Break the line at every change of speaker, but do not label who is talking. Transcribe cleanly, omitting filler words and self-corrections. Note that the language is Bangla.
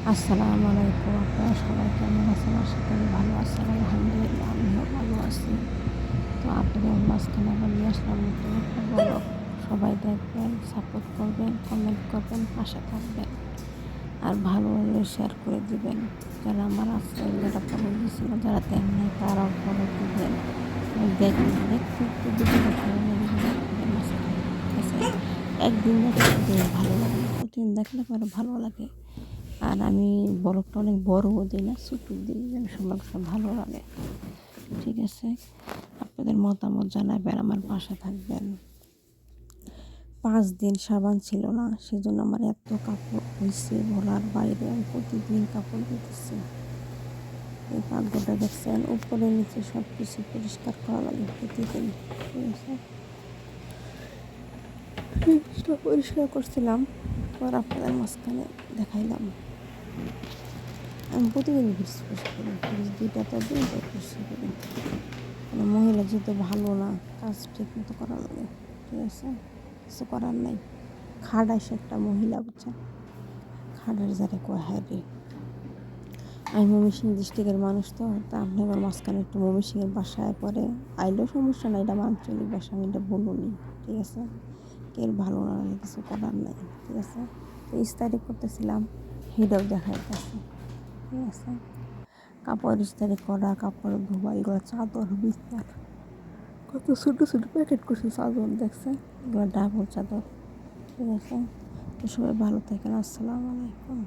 আসসালামু আলাইকুম। আপনারা সবাই কেমন আছেন? আশা করি ভালো আছেন। আলহামদুলিল্লাহ আমিও ভালো আছি। তো আপনাদের মাঝখানে আবার নিয়ে আসলাম নতুন একটা ব্লগ। সবাই দেখবেন, সাপোর্ট করবেন, কমেন্ট করবেন, পাশে থাকবেন। আর ভালো লাগলে শেয়ার করে দিবেন। যারা আমার আছে, যারা ফলো দিছিল, যারা দেন নাই তারাও ফলো দিবেন। দেখলে দেখতে একটু ভিডিওটা ভালো লেগে গেলে আপনাদের মাঝখানে, ঠিক আছে? একদিন দেখলে প্রতিদিন ভালো লাগে না। প্রতিদিন দেখলে পরে ভালো লাগে। আর আমি বরফটা অনেক বড়ও দিই না, ছোটো দিই যেন সবার কাছে ভালো লাগে, ঠিক আছে? আপনাদের মতামত জানাবেন, আমার পাশে থাকবেন। 5 দিন সাবান ছিল না, সেজন্য আমার এত কাপড় হয়েছে বলার বাইরে। আমি প্রতিদিন কাপড় দিতেছি। এই ভাগ্যটা দেখছেন, উপরে নিচে সব কিছু পরিষ্কার করা লাগে প্রতিদিন, ঠিক আছে? সব পরিষ্কার করছিলাম, পর আপনাদের মাঝখানে দেখাইলাম। আমি প্রতিদিন ফ্রিজ করি, ফ্রিজ 2টা দিন তাই পরিষ্কার করি। মানে মহিলা যেহেতু ভালো না, কাজ ঠিক মতো করা লাগে, ঠিক আছে? কিছু করার নাই। খাড়াইস একটা মহিলা, বুঝছেন? খাড়ার যারে কয় হ্যাঁ রে। আমি ময়মনসিংহ ডিস্ট্রিক্টের মানুষ, তো তা আপনি আমার মাঝখানে একটু ময়মনসিংহের বাসায় পরে আইলেও সমস্যা নাই, এটা আঞ্চলিক ভাষা, আমি এটা বলুনি, ঠিক আছে? কেউ ভালো না লাগলে কিছু করার নাই, ঠিক আছে? তো ইস্তারি করতেছিলাম, হিডাও দেখাইতেছে, ঠিক আছে? কাপড় ইস্তারি করা, কাপড় ধোয়া, এগুলো চাদর বিছনার কত ছোটো ছোটো প্যাকেট করছে চাদর, দেখছেন? এগুলো ডাবল চাদর, ঠিক আছে? তো সবাই ভালো থাকেন। আসসালামু আলাইকুম।